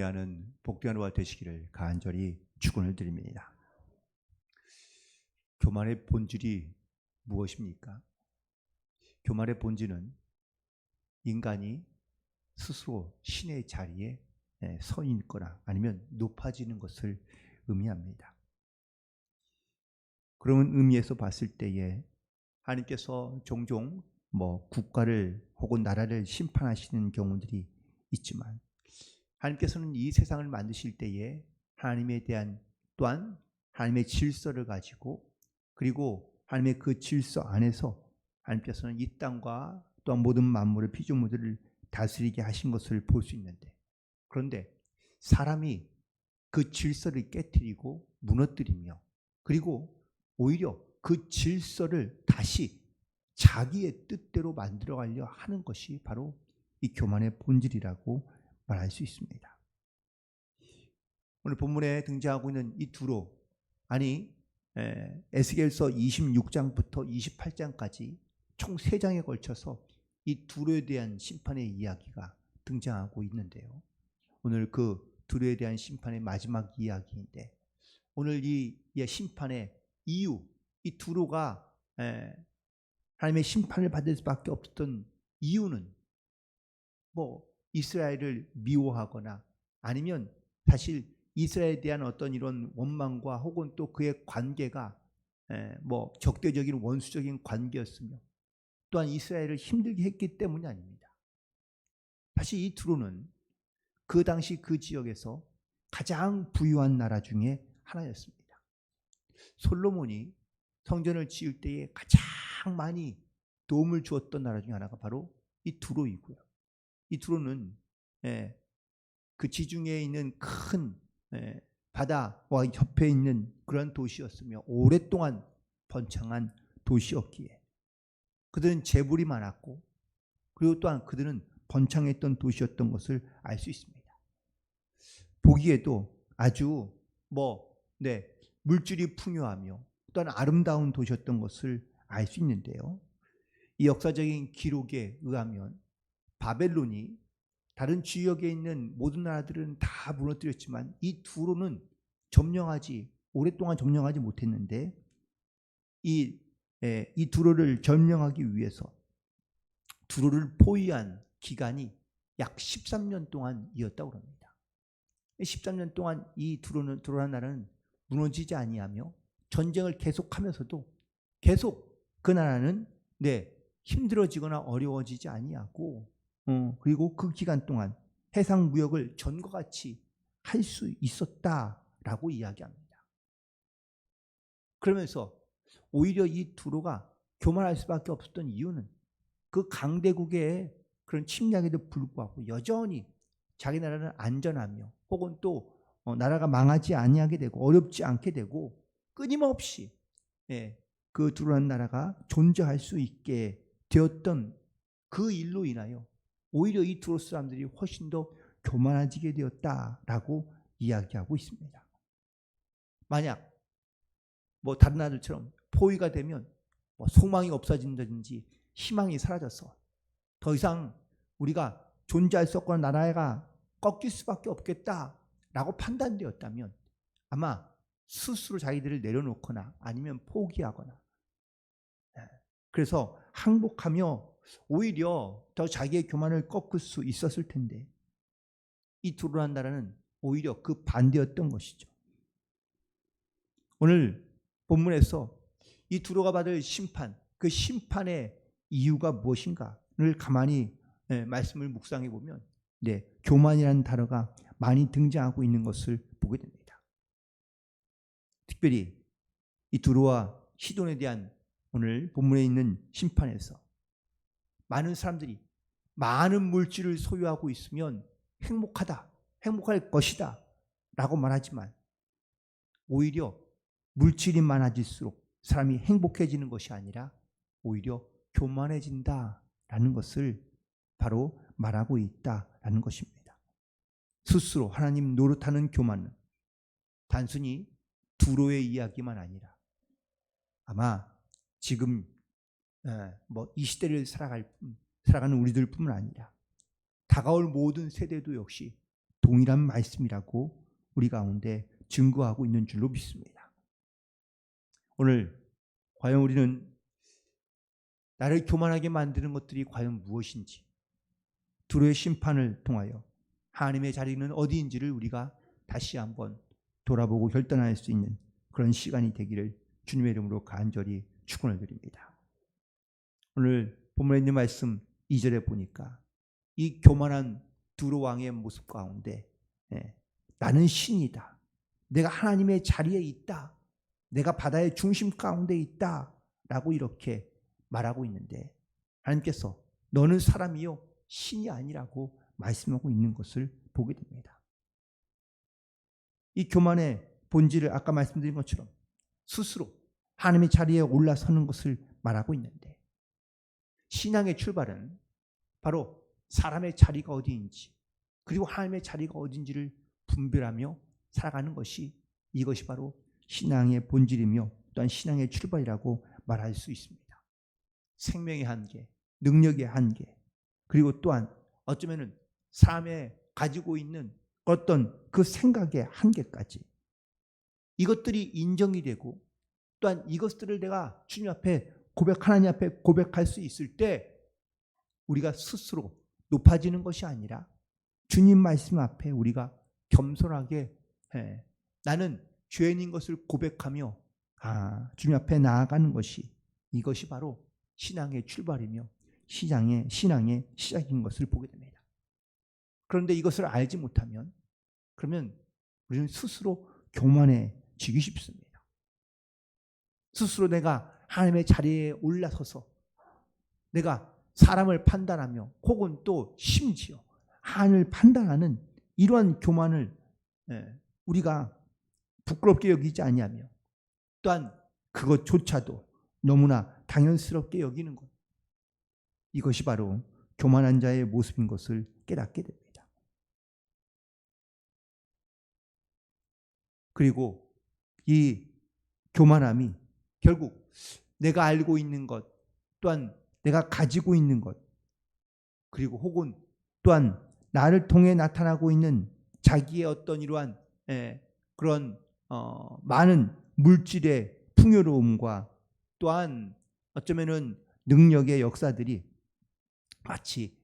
하는 복된 하루가 되시기를 간절히 축원을 드립니다. 교만의 본질이 무엇입니까? 교만의 본질은 인간이 스스로 신의 자리에 서 있거나 아니면 높아지는 것을 의미합니다. 그런 의미에서 봤을 때에 하나님께서 종종 국가를 혹은 나라를 심판하시는 경우들이 있지만 하나님께서는 이 세상을 만드실 때에 하나님에 대한 또한 하나님의 질서를 가지고 그리고 하나님의 그 질서 안에서 하나님께서는 이 땅과 또한 모든 만물의 피조물들을 다스리게 하신 것을 볼 수 있는데, 그런데 사람이 그 질서를 깨트리고 무너뜨리며 그리고 오히려 그 질서를 다시 자기의 뜻대로 만들어가려 하는 것이 바로 이 교만의 본질이라고 말할 수 있습니다. 오늘 본문에 등장하고 있는 이 두로, 에스겔서 26장부터 28장까지 총 3장에 걸쳐서 이 두로에 대한 심판의 이야기가 등장하고 있는데요. 오늘 그 두로에 대한 심판의 마지막 이야기인데, 오늘 이 심판의 이유, 이 두로가 하나님의 심판을 받을 수밖에 없었던 이유는 이스라엘을 미워하거나 아니면 사실 이스라엘에 대한 어떤 이런 원망과 혹은 또 그의 관계가 적대적인 원수적인 관계였으며 또한 이스라엘을 힘들게 했기 때문이 아닙니다. 사실 이 두로는 그 당시 그 지역에서 가장 부유한 나라 중에 하나였습니다. 솔로몬이 성전을 지을 때에 가장 많이 도움을 주었던 나라 중에 하나가 바로 이 두로이고요. 이 두로는 그 지중해에 있는 큰 바다와 옆에 있는 그런 도시였으며 오랫동안 번창한 도시였기에 그들은 재물이 많았고 그리고 또한 그들은 번창했던 도시였던 것을 알 수 있습니다. 보기에도 아주 물질이 풍요하며 또한 아름다운 도시였던 것을 알 수 있는데요. 이 역사적인 기록에 의하면 바벨론이 다른 지역에 있는 모든 나라들은 다 무너뜨렸지만 이 두로는 오랫동안 점령하지 못했는데 이 두로를 점령하기 위해서 두로를 포위한 기간이 약 13년 동안 이었다고 합니다. 13년 동안 이 두로라는 나라는 무너지지 아니하며 전쟁을 계속하면서도 계속 그 나라는 힘들어지거나 어려워지지 아니하고 그리고 그 기간 동안 해상 무역을 전과 같이 할 수 있었다라고 이야기합니다. 그러면서 오히려 이 두로가 교만할 수밖에 없었던 이유는 그 강대국의 그런 침략에도 불구하고 여전히 자기 나라는 안전하며 혹은 또 나라가 망하지 아니하게 되고 어렵지 않게 되고 끊임없이 그 두로라는 나라가 존재할 수 있게 되었던 그 일로 인하여 오히려 이 두로 사람들이 훨씬 더 교만해지게 되었다라고 이야기하고 있습니다. 만약 다른 나라들처럼 포위가 되면 소망이 없어진다든지 희망이 사라져서 더 이상 우리가 존재할 수 없거나 나라가 꺾일 수밖에 없겠다라고 판단되었다면 아마 스스로 자기들을 내려놓거나 아니면 포기하거나 그래서 항복하며 오히려 더 자기의 교만을 꺾을 수 있었을 텐데 이 두로라는 나라는 오히려 그 반대였던 것이죠. 오늘 본문에서 이 두로가 받을 심판, 그 심판의 이유가 무엇인가를 가만히 말씀을 묵상해 보면 교만이라는 단어가 많이 등장하고 있는 것을 보게 됩니다. 특별히 이 두로와 시돈에 대한 오늘 본문에 있는 심판에서 많은 사람들이 많은 물질을 소유하고 있으면 행복할 것이다 라고 말하지만 오히려 물질이 많아질수록 사람이 행복해지는 것이 아니라 오히려 교만해진다라는 것을 바로 말하고 있다라는 것입니다. 스스로 하나님 노릇하는 교만은 단순히 두로의 이야기만 아니라 아마 지금 이 시대를 살아가는 우리들뿐만 아니라 다가올 모든 세대도 역시 동일한 말씀이라고 우리 가운데 증거하고 있는 줄로 믿습니다. 오늘 과연 우리는 나를 교만하게 만드는 것들이 과연 무엇인지, 두려의 심판을 통하여 하나님의 자리는 어디인지를 우리가 다시 한번 돌아보고 결단할 수 있는 그런 시간이 되기를 주님의 이름으로 간절히 축원을 드립니다. 오늘 본문에 있는 말씀 2절에 보니까 이 교만한 두로 왕의 모습 가운데 나는 신이다, 내가 하나님의 자리에 있다, 내가 바다의 중심 가운데 있다 라고 이렇게 말하고 있는데, 하나님께서 너는 사람이요 신이 아니라고 말씀하고 있는 것을 보게 됩니다. 이 교만의 본질을 아까 말씀드린 것처럼 스스로 하나님의 자리에 올라서는 것을 말하고 있는데, 신앙의 출발은 바로 사람의 자리가 어디인지 그리고 하나님의 자리가 어딘지를 분별하며 살아가는 것이, 이것이 바로 신앙의 본질이며 또한 신앙의 출발이라고 말할 수 있습니다. 생명의 한계, 능력의 한계, 그리고 또한 어쩌면 사람의 가지고 있는 어떤 그 생각의 한계까지, 이것들이 인정이 되고 또한 이것들을 내가 주님 앞에 하나님 앞에 고백할 수 있을 때 우리가 스스로 높아지는 것이 아니라 주님 말씀 앞에 우리가 겸손하게 나는 죄인인 것을 고백하며 주님 앞에 나아가는 것이, 이것이 바로 신앙의 출발이며 신앙의 시작인 것을 보게 됩니다. 그런데 이것을 알지 못하면 그러면 우리는 스스로 교만해지기 쉽습니다. 스스로 내가 하나님의 자리에 올라서서 내가 사람을 판단하며 혹은 또 심지어 하나님을 판단하는 이러한 교만을 우리가 부끄럽게 여기지 아니하며 또한 그것조차도 너무나 당연스럽게 여기는 것, 이것이 바로 교만한 자의 모습인 것을 깨닫게 됩니다. 그리고 이 교만함이 결국 내가 알고 있는 것, 또한 내가 가지고 있는 것, 그리고 혹은 또한 나를 통해 나타나고 있는 자기의 어떤 이러한 그런 많은 물질의 풍요로움과 또한 어쩌면은 능력의 역사들이 마치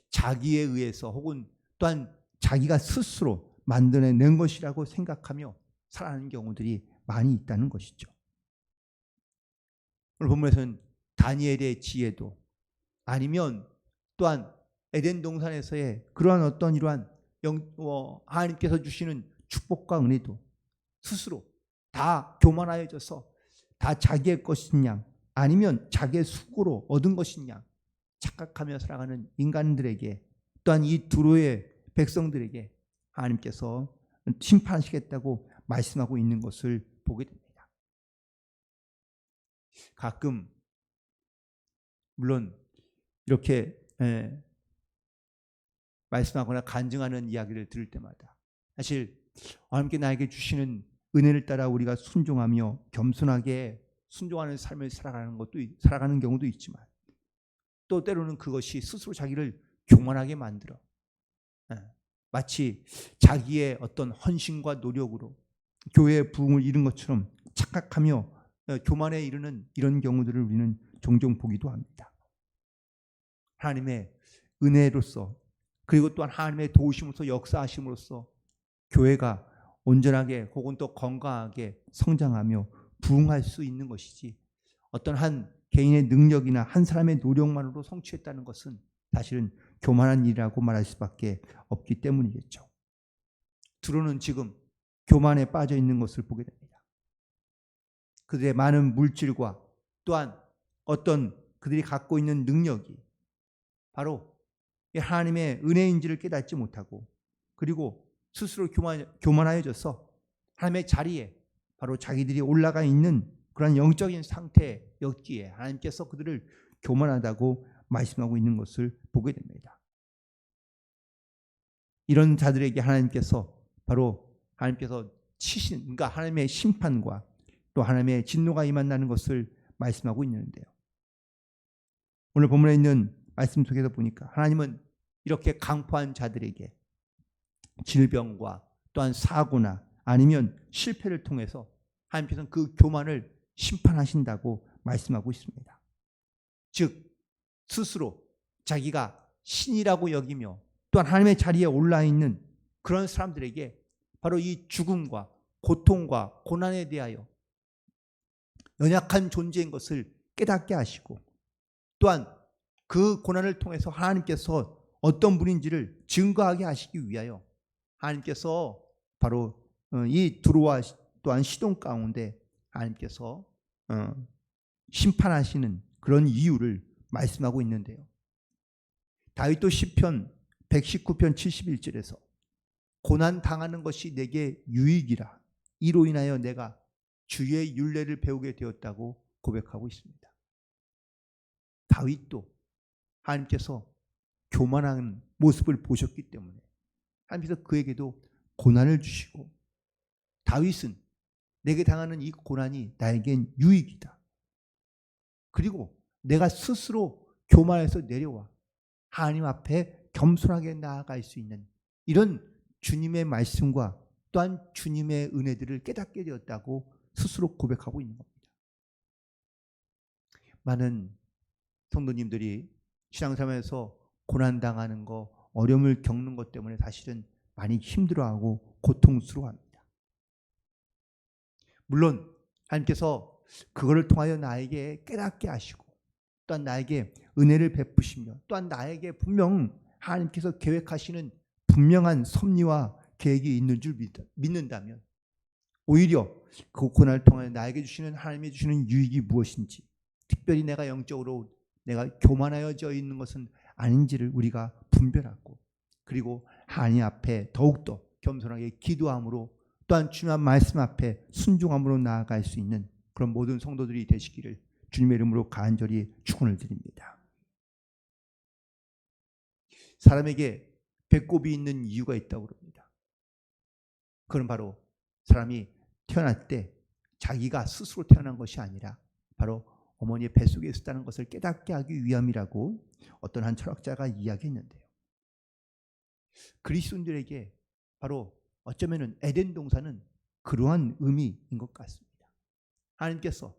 자기에 의해서 혹은 또한 자기가 스스로 만들어낸 것이라고 생각하며 살아가는 경우들이 많이 있다는 것이죠. 오늘 본문에서는 다니엘의 지혜도 아니면 또한 에덴 동산에서의 그러한 어떤 이러한 하나님께서 주시는 축복과 은혜도 스스로 다 교만하여져서 다 자기의 것이냐 아니면 자기의 수고로 얻은 것이냐 착각하며 살아가는 인간들에게, 또한 이 두로의 백성들에게 하나님께서 심판하시겠다고 말씀하고 있는 것을 보게 됩니다. 가끔 물론 이렇게 말씀하거나 간증하는 이야기를 들을 때마다 사실 하나님께 나에게 주시는 은혜를 따라 우리가 순종하며 겸손하게 순종하는 삶을 살아가는 경우도 있지만, 또 때로는 그것이 스스로 자기를 교만하게 만들어 마치 자기의 어떤 헌신과 노력으로 교회의 부흥을 이룬 것처럼 착각하며 교만에 이르는 이런 경우들을 우리는 종종 보기도 합니다. 하나님의 은혜로서 그리고 또한 하나님의 도우심으로써 역사하심으로써 교회가 온전하게 혹은 또 건강하게 성장하며 부흥할 수 있는 것이지, 어떤 한 개인의 능력이나 한 사람의 노력만으로 성취했다는 것은 사실은 교만한 일이라고 말할 수밖에 없기 때문이겠죠. 두로는 지금 교만에 빠져 있는 것을 보게 됩니다. 그들의 많은 물질과 또한 어떤 그들이 갖고 있는 능력이 바로 하나님의 은혜인지를 깨닫지 못하고, 그리고 스스로 교만하여져서 하나님의 자리에 바로 자기들이 올라가 있는 그런 영적인 상태였기에 하나님께서 그들을 교만하다고 말씀하고 있는 것을 보게 됩니다. 이런 자들에게 하나님께서 치신, 그러니까 하나님의 심판과 또 하나님의 진노가 임한다는 것을 말씀하고 있는데요. 오늘 본문에 있는 말씀 속에서 보니까 하나님은 이렇게 강포한 자들에게 질병과 또한 사고나 아니면 실패를 통해서 하나님께서는 그 교만을 심판하신다고 말씀하고 있습니다. 즉 스스로 자기가 신이라고 여기며 또한 하나님의 자리에 올라 있는 그런 사람들에게 바로 이 죽음과 고통과 고난에 대하여 연약한 존재인 것을 깨닫게 하시고 또한 그 고난을 통해서 하나님께서 어떤 분인지를 증거하게 하시기 위하여 하나님께서 바로 이 두로와 또한 시돈 가운데 하나님께서 심판하시는 그런 이유를 말씀하고 있는데요. 다윗도 시편 119편 71절에서 고난 당하는 것이 내게 유익이라 이로 인하여 내가 주의 율례를 배우게 되었다고 고백하고 있습니다. 다윗도 하나님께서 교만한 모습을 보셨기 때문에 하나님께서 그에게도 고난을 주시고 다윗은 내게 당하는 이 고난이 나에겐 유익이다. 그리고 내가 스스로 교만해서 내려와 하나님 앞에 겸손하게 나아갈 수 있는 이런 주님의 말씀과 또한 주님의 은혜들을 깨닫게 되었다고 스스로 고백하고 있는 겁니다. 많은 성도님들이 신앙생활에서 고난당하는 거, 어려움을 겪는 것 때문에 사실은 많이 힘들어하고 고통스러워합니다. 물론 하나님께서 그거를 통하여 나에게 깨닫게 하시고 또한 나에게 은혜를 베푸시며 또한 나에게 분명 하나님께서 계획하시는 분명한 섭리와 계획이 있는 줄 믿는다면 오히려 그 고난을 통하여 나에게 주시는 하나님이 주시는 유익이 무엇인지 특별히 내가 영적으로 내가 교만하여져 있는 것은 아닌지를 우리가 분별하고 그리고 하나님 앞에 더욱더 겸손하게 기도함으로 또한 주님의 말씀 앞에 순종함으로 나아갈 수 있는 그런 모든 성도들이 되시기를 주님의 이름으로 간절히 축원을 드립니다. 사람에게 배꼽이 있는 이유가 있다고 합니다. 그건 바로 사람이 태어날 때 자기가 스스로 태어난 것이 아니라 바로 어머니의 뱃속에 있었다는 것을 깨닫게 하기 위함이라고 어떤 한 철학자가 이야기했는데요. 그리스도인들에게 바로 어쩌면 에덴 동산은 그러한 의미인 것 같습니다. 하나님께서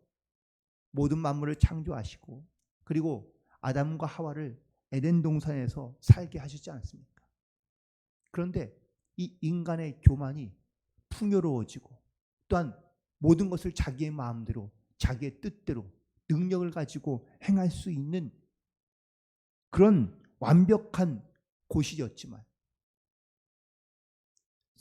모든 만물을 창조하시고 그리고 아담과 하와를 에덴 동산에서 살게 하시지 않습니까? 그런데 이 인간의 교만이 풍요로워지고 또한 모든 것을 자기의 마음대로 자기의 뜻대로 능력을 가지고 행할 수 있는 그런 완벽한 곳이었지만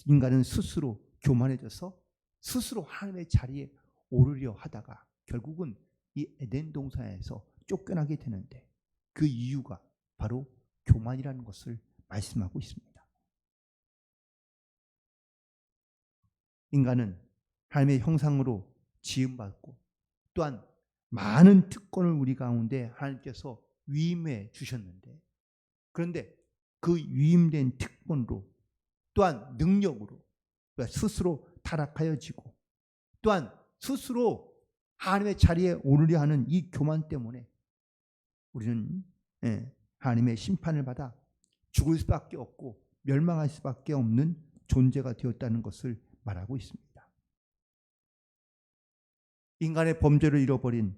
인간은 스스로 교만해져서 스스로 하나님의 자리에 오르려 하다가 결국은 이 에덴 동산에서 쫓겨나게 되는데 그 이유가 바로 교만이라는 것을 말씀하고 있습니다. 인간은 하나님의 형상으로 지음받고 또한 많은 특권을 우리 가운데 하나님께서 위임해 주셨는데 그런데 그 위임된 특권으로 또한 능력으로 스스로 타락하여지고 또한 스스로 하나님의 자리에 오르려 하는 이 교만 때문에 우리는 하나님의 심판을 받아 죽을 수밖에 없고 멸망할 수밖에 없는 존재가 되었다는 것을 말하고 있습니다. 인간의 범죄를 잃어버린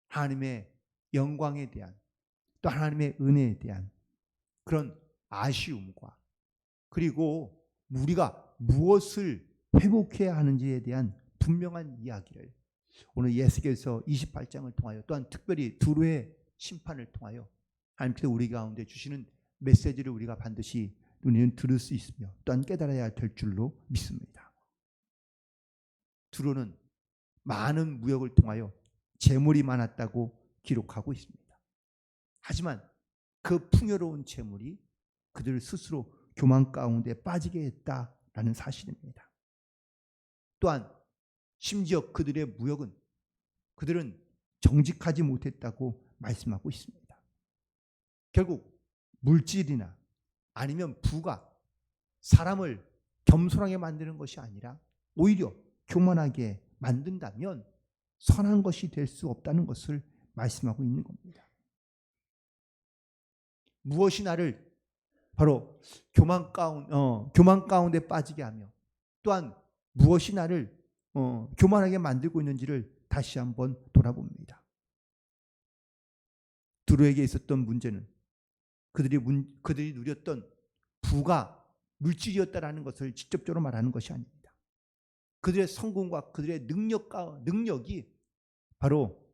하나님의 영광에 대한 또 하나님의 은혜에 대한 그런 아쉬움과 그리고 우리가 무엇을 회복해야 하는지에 대한 분명한 이야기를 오늘 예수께서 28장을 통하여 또한 특별히 두로의 심판을 통하여 하나님께서 우리 가운데 주시는 메시지를 우리가 반드시 우리는 들을 수 있으며 또한 깨달아야 될 줄로 믿습니다. 두로는 많은 무역을 통하여 재물이 많았다고 기록하고 있습니다. 하지만 그 풍요로운 재물이 그들 스스로 교만 가운데 빠지게 했다라는 사실입니다. 또한 심지어 그들의 무역은 그들은 정직하지 못했다고 말씀하고 있습니다. 결국 물질이나 아니면 부가 사람을 겸손하게 만드는 것이 아니라 오히려 교만하게 만든다면 선한 것이 될 수 없다는 것을 말씀하고 있는 겁니다. 무엇이 나를 바로 교만 가운데 빠지게 하며 또한 무엇이 나를 교만하게 만들고 있는지를 다시 한번 돌아봅니다. 두루에게 있었던 문제는 그들이 누렸던 부가 물질이었다라는 것을 직접적으로 말하는 것이 아닙니다. 그들의 성공과 그들의 능력이 바로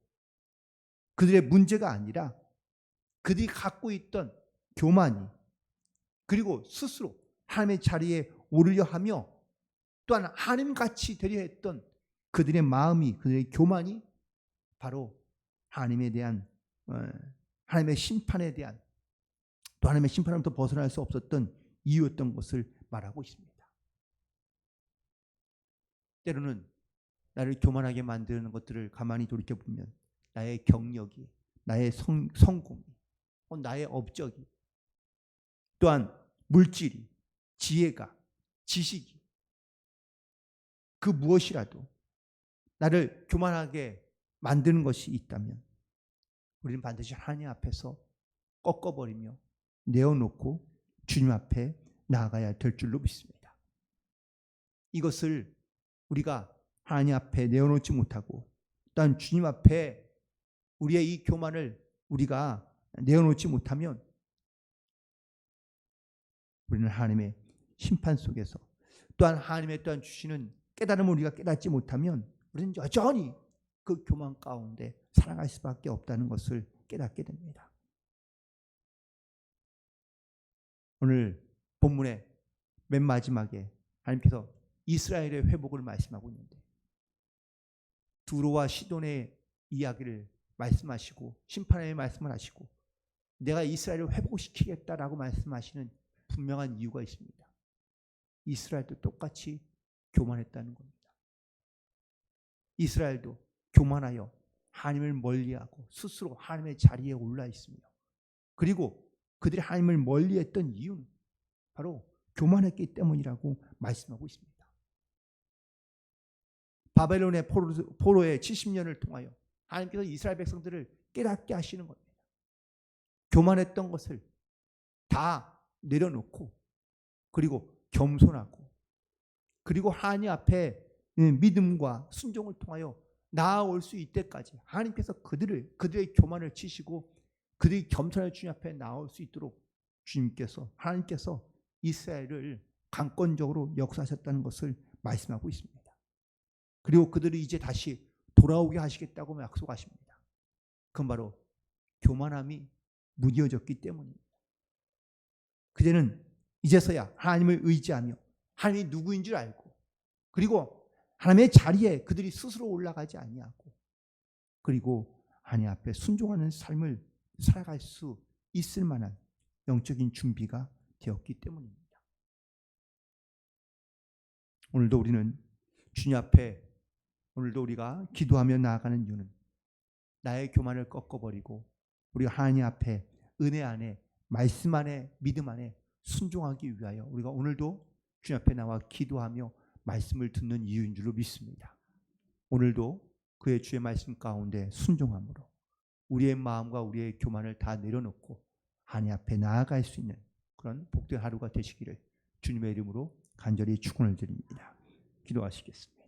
그들의 문제가 아니라 그들이 갖고 있던 교만이, 그리고 스스로 하나님의 자리에 오르려 하며 또한 하나님같이 되려 했던 그들의 마음이, 그들의 교만이 바로 하나님에 대한 하나님의 심판에 대한, 또 하나님의 심판으로부터 벗어날 수 없었던 이유였던 것을 말하고 있습니다. 때로는 나를 교만하게 만드는 것들을 가만히 돌이켜보면 나의 경력이, 나의 성공이, 나의 업적이, 또한 물질이, 지혜가, 지식이, 그 무엇이라도 나를 교만하게 만드는 것이 있다면 우리는 반드시 하나님 앞에서 꺾어버리며 내어놓고 주님 앞에 나아가야 될 줄로 믿습니다. 이것을 우리가 하나님 앞에 내어놓지 못하고 또한 주님 앞에 우리의 이 교만을 우리가 내어놓지 못하면 우리는 하나님의 심판 속에서, 또한 하나님의 또한 주시는 깨달음을 우리가 깨닫지 못하면 우리는 여전히 그 교만 가운데 살아갈 수밖에 없다는 것을 깨닫게 됩니다. 오늘 본문의 맨 마지막에 하나님께서 이스라엘의 회복을 말씀하고 있는데 두로와 시돈의 이야기를 말씀하시고 심판의 말씀을 하시고 내가 이스라엘을 회복시키겠다라고 말씀하시는 분명한 이유가 있습니다. 이스라엘도 똑같이 교만했다는 겁니다. 이스라엘도 교만하여 하나님을 멀리하고 스스로 하나님의 자리에 올라 있으며, 그리고 그들이 하나님을 멀리했던 이유는 바로 교만했기 때문이라고 말씀하고 있습니다. 바벨론의 포로의 70년을 통하여 하나님께서 이스라엘 백성들을 깨닫게 하시는 겁니다. 교만했던 것을 다 내려놓고, 그리고 겸손하고, 그리고 하나님 앞에 믿음과 순종을 통하여 나아올 수 있때까지 하나님께서 그들의 교만을 치시고 그들이 겸손한 주님 앞에 나올 수 있도록 하나님께서 이스라엘을 강권적으로 역사하셨다는 것을 말씀하고 있습니다. 그리고 그들이 이제 다시 돌아오게 하시겠다고 약속하십니다. 그건 바로 교만함이 무뎌졌기 때문입니다. 그들은 이제서야 하나님을 의지하며 하나님이 누구인 줄 알고, 그리고 하나님의 자리에 그들이 스스로 올라가지 아니하고, 그리고 하나님 앞에 순종하는 삶을 살아갈 수 있을 만한 영적인 준비가 되었기 때문입니다. 오늘도 우리는 주님 앞에 우리가 기도하며 나아가는 이유는 나의 교만을 꺾어버리고 우리가 하나님 앞에 은혜 안에, 말씀 안에, 믿음 안에 순종하기 위하여 우리가 오늘도 주님 앞에 나와 기도하며 말씀을 듣는 이유인 줄로 믿습니다. 오늘도 그의 주의 말씀 가운데 순종함으로 우리의 마음과 우리의 교만을 다 내려놓고 하나님 앞에 나아갈 수 있는 그런 복된 하루가 되시기를 주님의 이름으로 간절히 축원을 드립니다. 기도하시겠습니다.